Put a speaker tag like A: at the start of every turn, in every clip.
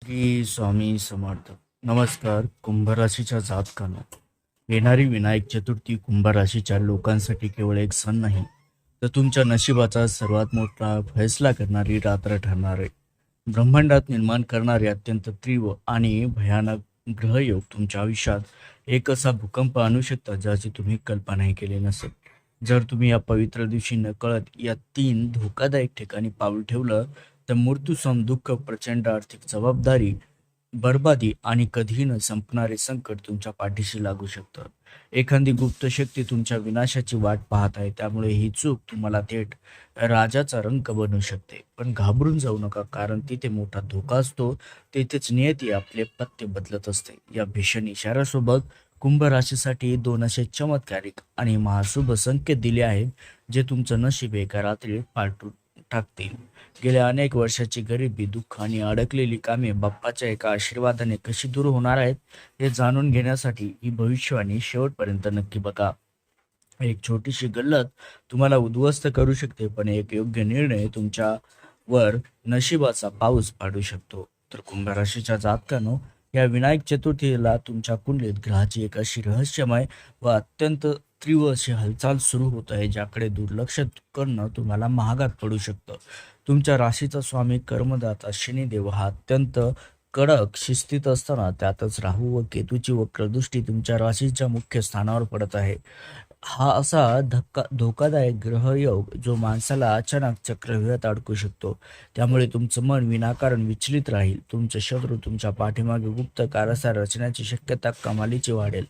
A: श्री स्वामी समर्थ. नमस्कार. कुंभ राशीच्या जातकांनो, येणारी विनायक चतुर्थी कुंभ राशीच्या लोकांसाठी केवळ एक सण नाही, तर तुमच्या नशिबाचा सर्वात मोठा फैसला करणारी रात्र ठरणार आहे. ब्रह्मांडात निर्माण करणारे अत्यंत तीव्र आणि भयानक ग्रहयोग तुमच्या आयुष्यात एक असा भूकंप आणू शकतात ज्याची तुम्ही कल्पनाही केली नसेल. जर तुम्ही या पवित्र दिवशी नकळत या 3 धोकादायक ठिकाणी पाऊल ठेवलं, तर मृत्यूसम दुःख, प्रचंड आर्थिक जबाबदारी, बरबादी आणि कधीही न संपणारे संकट तुमच्या पाठीशी लागू शकतं. एखादी गुप्त शक्ती तुमच्या विनाशाची वाट पाहत आहे, त्यामुळे ही चूक तुम्हाला थेट राजाचा रंक बनवू शकते. पण घाबरून जाऊ नका, कारण तिथे मोठा धोका असतो. तिथेच नियती आपले पत्ते बदलत असते. या भीषण इशाऱ्यासोबत कुंभ राशीसाठी 2 असे चमत्कारिक आणि महाशुभ संकेत दिले आहेत, जे तुमचं नशीब एका रात्रीत पालटून टाकतील. गेल्या अनेक वर्षाची गरिबी, दुःख आणि अडकलेली कामे बाप्पाच्या एका आशीर्वादाने कशी दूर होणार आहेत, हे जाणून घेण्यासाठी ही भविष्यवाणी शेवटपर्यंत नक्की बघा. एक छोटीशी गल्लत तुम्हाला उद्ध्वस्त करू शकते, पण एक योग्य निर्णय तुमच्यावर नशिबाचा पाऊस पाडू शकतो. तर कुंभ राशीच्या जातकांनो, या विनायक चतुर्थीला तुमच्या कुंडलीत ग्रहाची एक अशी रहस्यमय व अत्यंत तीव्र अशी हालचाल सुरू होत आहे, ज्याकडे दुर्लक्ष करणं तुम्हाला महागात पडू शकतं. तुमच्या राशीचा स्वामी कर्मदाता शनिदेव हा अत्यंत कडक शिस्तीत असताना, त्यातच राहू व केतूची वक्रदृष्टी तुमच्या राशीच्या मुख्य स्थानावर पडत आहे. हा असा धोकादायक ग्रहयोग जो माणसाला अचानक चक्रव्यूहात अडकू शकतो. त्यामुळे तुमचं मन विनाकारण विचलित राहील. तुमचे शत्रू तुमच्या पाठीमागे गुप्त कारस्थान रचण्याची शक्यता कमालीची वाढेल.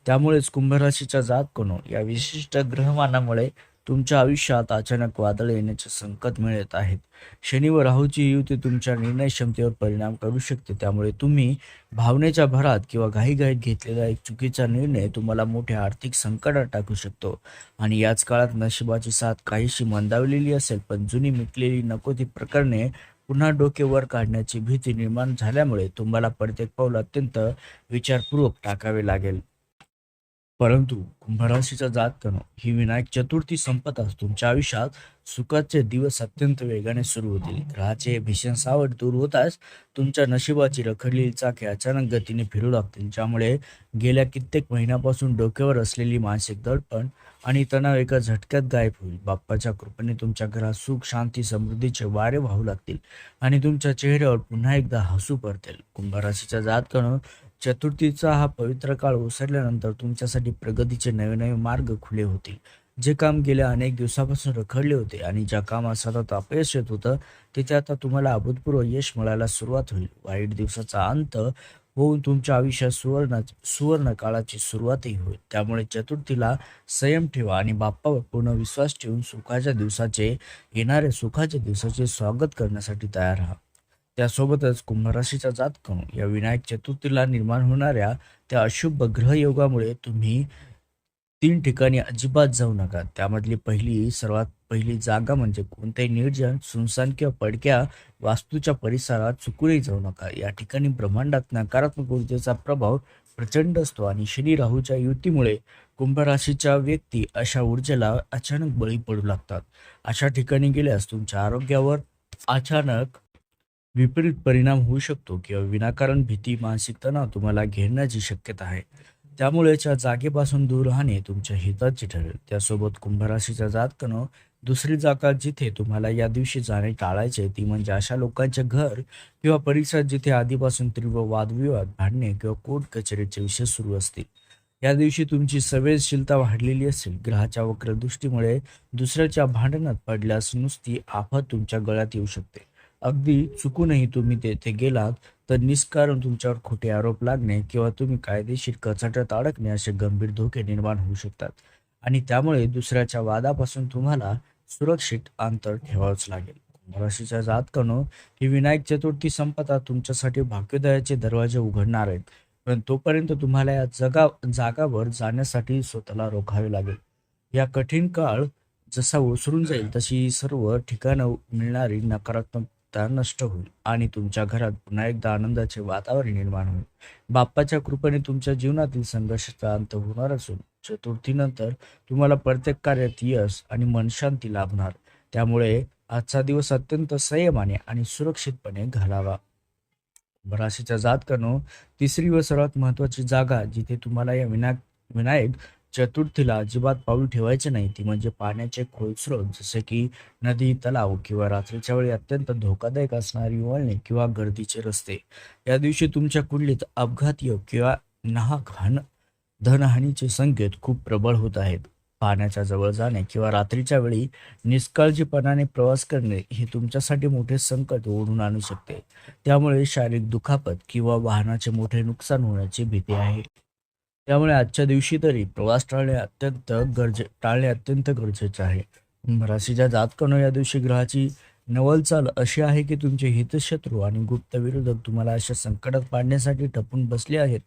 A: त्यामुळेच कुंभ राशीच्या जातकांनो, या विशिष्ट ग्रहमानामुळे तुमच्या आयुष्यात अचानक वादळ येण्याचे संकट मिळत आहेत. शनी व राहूची युती तुमच्या निर्णय क्षमतेवर परिणाम करू शकते. त्यामुळे तुम्ही भावनेच्या भरात किंवा घाईघाईत घेतलेला एक चुकीचा निर्णय तुम्हाला मोठ्या आर्थिक संकटात टाकू शकतो. आणि याच काळात नशिबाची साथ काहीशी मंदावलेली असेल, पण जुनी मिटलेली नको ती प्रकरणे पुन्हा डोके वर काढण्याची भीती निर्माण झाल्यामुळे तुम्हाला प्रत्येक पाऊल अत्यंत विचारपूर्वक टाकावे लागेल. परंतु कुंभराशीच्या जातकानो, ही विनायक चतुर्थी संपताच तुमच्या आयुष्यात सुखाचे दिवस अत्यंत वेगाने सुरू होतील. ग्रहाचे भीषण सावट दूर होताच तुमच्या नशिबाची रखडलेली चाके अचानक गतीने फिरू लागतील, ज्यामुळे गेल्या कित्येक महिन्यापासून डोक्यावर असलेली मानसिक दडपण आणि तणाव एका झटक्यात गायब होईल. बाप्पाच्या कृपेने तुमच्या घरात सुख, शांती, समृद्धीचे वारे वाहू लागतील आणि तुमच्या चेहऱ्यावर पुन्हा एकदा हसू परतेल. कुंभराशीच्या जातकानो, चतुर्थीचा हा पवित्र काळ ओसरल्यानंतर तुमच्यासाठी प्रगतीचे नवे नवे मार्ग खुले होतील. जे काम गेल्या अनेक दिवसापासून रखडले होते आणि ज्या कामात सतत अपयश येत होतं, तिथे आता तुम्हाला अभूतपूर्व यश मिळायला सुरुवात होईल. वाईट दिवसाचा अंत होऊन तुमच्या आयुष्यात सुवर्ण काळाची सुरुवातही होईल. त्यामुळे चतुर्थीला संयम ठेवा आणि बाप्पावर पूर्ण विश्वास ठेवून सुखाच्या दिवसाचे स्वागत करण्यासाठी तयार राहा. त्यासोबतच कुंभराशीच्या जातकानो, या विनायक चतुर्थीला निर्माण होणाऱ्या त्या अशुभ ग्रहयोगामुळे तुम्ही 3 ठिकाणी अजिबात जाऊ नका. त्यामधली सर्वात पहिली जागा म्हणजे कोणत्याही निर्जन, सुनसान किंवा पडक्या वास्तूच्या परिसरात चुकूनही जाऊ नका. या ठिकाणी ब्रह्मांडात नकारात्मक ऊर्जेचा प्रभाव प्रचंड असतो आणि शनी राहूच्या युतीमुळे कुंभ राशीच्या व्यक्ती अशा ऊर्जेला अचानक बळी पडू लागतात. अशा ठिकाणी गेल्यास तुमच्या आरोग्यावर अचानक विपरीत परिणाम होऊ शकतो किंवा विनाकारण भीती, मानसिक तणाव तुम्हाला घेरण्याची शक्यता आहे. त्यामुळे या जागेपासून दूर राहणे तुमच्या हिताचे ठरेल. त्यासोबत कुंभ राशीच्या जातकानो, दुसरी जागा जिथे तुम्हाला या दिवशी जाणे टाळायचे ती म्हणजे अशा लोकांचे घर किंवा परिसर जिथे आधीपासून तीव्र वादविवाद, भांडणे किंवा कोर्ट कचेरीचे विषय सुरू असतील. या दिवशी तुमची संवेदनशीलता वाढलेली असेल. ग्रहाच्या वक्रदृष्टीमुळे दुसऱ्याच्या भांडणात पडल्यास नुसती आफत तुमच्या गळ्यात येऊ शकते. अगदी चुकूनही तुम्ही तेथे गेलात तर निष्कारण तुमच्यावर खोटे आरोप लागणे किंवा तुम्ही कायदेशीर कचाट्यात अडकणे असे गंभीर धोके निर्माण होऊ शकतात. आणि त्यामुळे दुसऱ्याच्या वादापासून तुम्हाला सुरक्षित अंतर ठेवावंच लागेल. कुंभ राशीच्या जातकानो, ही विनायक चतुर्थी संपता तुमच्यासाठी भाग्योदयाचे दरवाजे उघडणार आहेत. पण तोपर्यंत तुम्हाला या जागावर जाण्यासाठी स्वतःला रोखावे लागेल. या कठीण काळ जसा ओसरून जाईल तशी सर्व ठिकाणं मिळणारी नकारात्मकता नष्ट होईल आणि तुमच्या घरात पुन्हा एकदा आनंदाचे वातावरण निर्माण होईल. बाप्पाच्या कृपेने तुमच्या जीवनातील संघर्षाचा अंत होणार असून चतुर्थीनंतर तुम्हाला प्रत्येक कार्यात यश आणि मनशांती लाभणार. त्यामुळे आजचा दिवस अत्यंत संयमाने आणि सुरक्षितपणे घालावा. राशीच्या जातकानो, तिसरी व सर्वात महत्त्वाची जागा जिथे तुम्हाला या विनायक चतुर्थीला अजिबात पाऊल ठेवायचे नाही, ती म्हणजे पाण्याचे खोल स्रोत, जसे की नदी, तलाव किंवा रात्रीच्या वेळी अत्यंत धोकादायक असणारी वळणे किंवा गर्दीचे रस्ते. या दिवशी तुमच्या कुंडलीत अपघात योग किंवा नाहक धनहानीचे संकेत खूप प्रबळ होत आहेत. पाण्याच्या जवळ जाणे किंवा रात्रीच्या वेळी निष्काळजीपणाने प्रवास करणे हे तुमच्यासाठी मोठे संकट ओढून आणू शकते. त्यामुळे शारीरिक दुखापत किंवा वाहनाचे मोठे नुकसान होण्याची भीती आहे. त्यामुळे आजच्या दिवशी तरी प्रवास टाळणे अत्यंत गरजेचे आहे. राशीच्या जातकानो, या दिवशी ग्रहाची नवलचाल अशी आहे की तुमचे हितशत्रू आणि गुप्त विरोधक तुम्हाला अशा संकटात पाडण्यासाठी टपून बसले आहेत.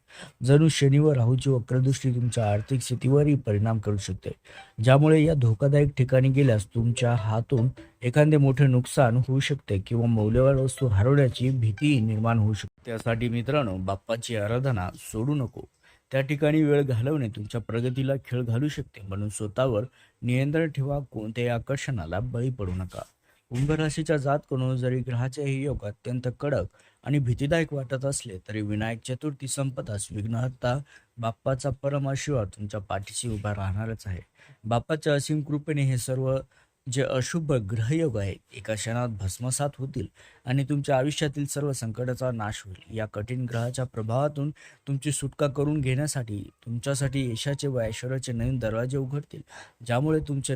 A: जणू शनी व राहूची वक्रदृष्टी तुमच्या आर्थिक स्थितीवरही परिणाम करू शकते, ज्यामुळे या धोकादायक ठिकाणी गेल्यास तुमच्या हातून एखादे मोठे नुकसान होऊ शकते किंवा मौल्यवान वस्तू हरवण्याची भीती निर्माण होऊ शकते. त्यासाठी मित्रांनो, बाप्पाची आराधना सोडू नको. त्या ठिकाणी वेळ घालवणे तुमच्या प्रगतीला खीळ घालू शकते, म्हणून स्वतःवर नियंत्रण ठेवा. कोणत्याही आकर्षणाला बळी पडू नका. कुंभ राशीच्या जातकानो, जरी ग्रहाचे हे योग अत्यंत कडक आणि भीतीदायक वाटत असले तरी विनायक चतुर्थी संपताच विघ्नहर्ता बाप्पाचा परम आशीर्वाद तुमच्या पाठीशी उभा राहणारच आहे. बाप्पाच्या असीम कृपेने हे सर्व जे अशुभ ग्रहयोग आहेत एका क्षणात भस्मसात होतील आणि तुमच्या आयुष्यातील सर्व संकटाचा नाश होईल. या कठीण ग्रहाच्या प्रभावातून तुमची सुटका करून घेण्यासाठी तुमच्यासाठी यशाचे व ऐश्वर्याचे नवीन दरवाजे उघडतील, ज्यामुळे तुमचे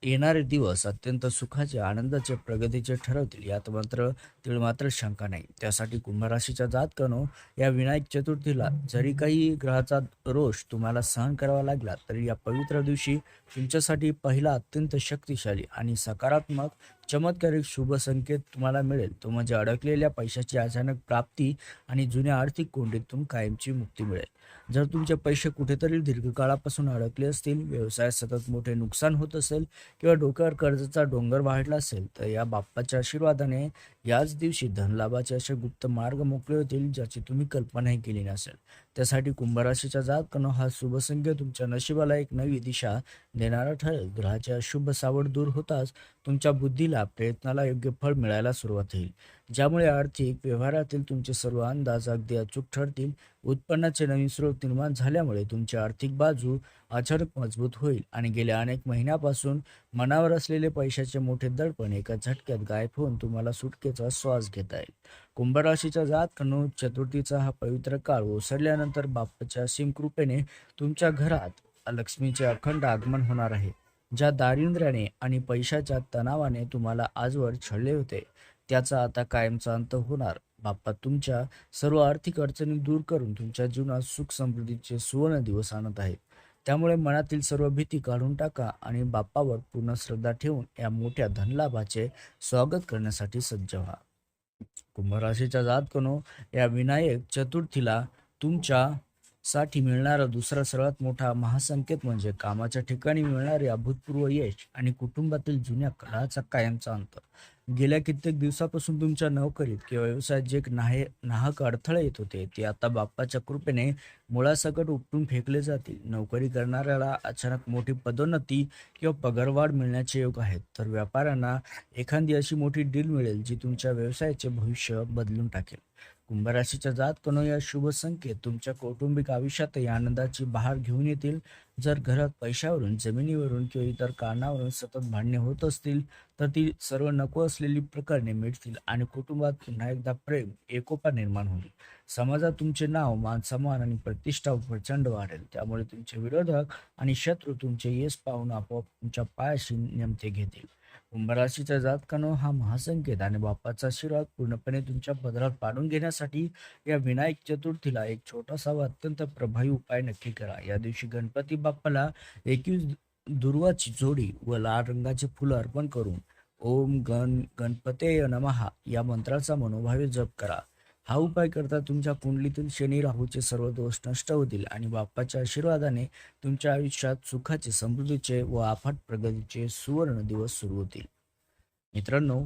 A: येणारे दिवस अत्यंत सुखाचे, आनंदाचे, प्रगतीचे ठरवतील. यात मात्र शंका नाही. त्यासाठी कुंभ राशीच्या जातकानो, या विनायक चतुर्थीला जरी काही ग्रहाचा रोष तुम्हाला सहन करावा लागला तरी या पवित्र दिवशी तुमच्यासाठी पहिला अत्यंत शक्तिशाली आणि सकारात्मक चमत्कारिक शुभ संकेत तुम्हाला मिळेल. तो म्हणजे अडकलेल्या पैशाची अचानक प्राप्ती आणि जुन्या आर्थिक कोंडीतून कायमची मुक्ती मिळेल. जर तुमचे पैसे कुठेतरी दीर्घकाळापासून अडकले असतील, व्यवसायात सतत मोठे नुकसान होत असेल किंवा डोक्यावर कर्जाचा डोंगर वाढला असेल, तर या बाप्पाच्या आशीर्वादाने याच दिवशी धनलाभाचे असे गुप्त मार्ग मोकळे होतील ज्याची तुम्ही कल्पनाही केली नसेल. त्यासाठी कुंभ राशीच्या जातकानो, हा शुभ संकेत तुमच्या नशिबाला एक नवी दिशा देणारा ठरेल. ग्रहाचे अशुभ सावट दूर होताच तुमच्या बुद्धीला, प्रयत्नाला योग्य फळ मिळायला सुरुवात होईल, ज्यामुळे आर्थिक व्यवहारातील तुमचे सर्व अंदाज अगदी अचूक ठरतील. उत्पन्नाचे नवीन स्रोत निर्माण झाल्यामुळे तुमची आर्थिक बाजू अचानक मजबूत होईल आणि गेल्या अनेक महिन्यापासून मनावर असलेले पैशाचे मोठे दडपण एका झटक्यात गायब होऊन तुम्हाला सुटकेचा श्वास घेता येईल. कुंभ राशीच्या जातकानो, चतुर्थीचा हा पवित्र काळ ओसरल्यानंतर बाप्पाच्या असीम कृपेने तुमच्या घरात लक्ष्मीचे अखंड आगमन होणार आहे. ज्या दारिद्र्याने आणि पैशाच्या तणावाने तुम्हाला आजवर छळले होते, त्याचा आता कायमचा अंत होणार. बाप्पा तुमच्या सर्व आर्थिक अडचणी दूर करून तुमच्या जीवनात सुख समृद्धीचे सुवर्ण दिवस आणत आहेत. त्यामुळे मनातील सर्व भीती काढून टाका आणि बाप्पावर पूर्ण श्रद्धा ठेवून या मोठ्या धनलाभाचे स्वागत करण्यासाठी सज्ज व्हा. कुंभ राशीच्या जातकानो, या विनायक चतुर्थीला तुमच्यासाठी मिळणारा दुसरा सर्वात मोठा महासंकेत म्हणजे कामाच्या ठिकाणी मिळणारे अभूतपूर्व यश आणि कुटुंबातील जुन्या कलहाचा कायमचा अंत. गेल्या कित्येक दिवसापासून तुमच्या नोकरीत किंवा व्यवसायात जे नाहक अडथळे येत होते, ते आता बाप्पाच्या कृपेने मुळासकट उपटून फेकले जातील. नोकरी करणाऱ्याला अचानक मोठी पदोन्नती किंवा पगारवाढ मिळण्याचे योग आहेत, तर व्यापाऱ्यांना एखादी अशी मोठी डील मिळेल जी तुमच्या व्यवसायाचे भविष्य बदलून टाकेल. कुंभ राशीच्या जातकानो, या शुभ संकेत तुमच्या कौटुंबिक आयुष्यातही आनंदाची बहार घेऊन येतील. जर घरात पैशावरून, जमिनीवरून किंवा इतर कारणावरून सतत भांडणे होत असतील, तर ती सर्व नको असलेली प्रकरणे मिटतील आणि कुटुंबात पुन्हा एकदा प्रेम, एकोपा निर्माण होईल. समाजात तुमचे नाव, मान सन्मान आणि प्रतिष्ठा प्रचंड वाढेल. त्यामुळे तुमचे विरोधक आणि शत्रू तुमचे यश पाहून आपोआप तुमच्या पायाशी नेमते घेतील. कुंभ राशीच्या जातकानो, हा महासंकेत आणि बाप्पाचा आशीर्वाद पूर्णपणे तुमच्या पदरात पाडून घेण्यासाठी या विनायक चतुर्थीला एक छोटासा व अत्यंत प्रभावी उपाय नक्की करा. या दिवशी गणपती बाप्पाला 21 दुर्वाची जोडी व लाल रंगाचे फुलं अर्पण करून ओम गणपतेय नमः या मंत्राचा मनोभावे जप करा. हा उपाय करता तुमच्या कुंडलीतील शनी राहूचे सर्व दोष नष्ट होतील आणि बाप्पाच्या आशीर्वादाने तुमच्या आयुष्यात सुखाचे, समृद्धीचे व अफाट प्रगतीचे सुवर्ण दिवस सुरू होतील. मित्रांनो,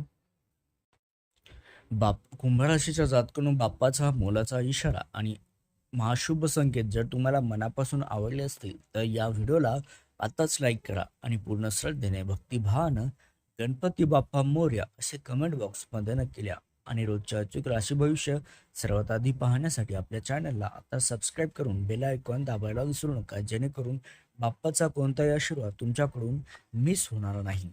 A: कुंभ राशीच्या जातकानो, बाप्पाचा हा मोलाचा इशारा आणि महाशुभ संकेत जर तुम्हाला मनापासून आवडले असतील तर या व्हिडिओला आताच लाईक करा आणि पूर्ण श्रद्धेने, भक्तिभावानं गणपती बाप्पा मोरया असे कमेंट बॉक्समध्ये नक्की लिहा. आणि रोजच्या अचूक राशी भविष्य सर्वात आधी पाहण्यासाठी आपल्या चॅनलला आता सबस्क्राईब करून बेल आयकॉन दाबायला विसरू नका, जेणेकरून बाप्पाचा कोणताही आशीर्वाद तुमच्याकडून मिस होणार नाही.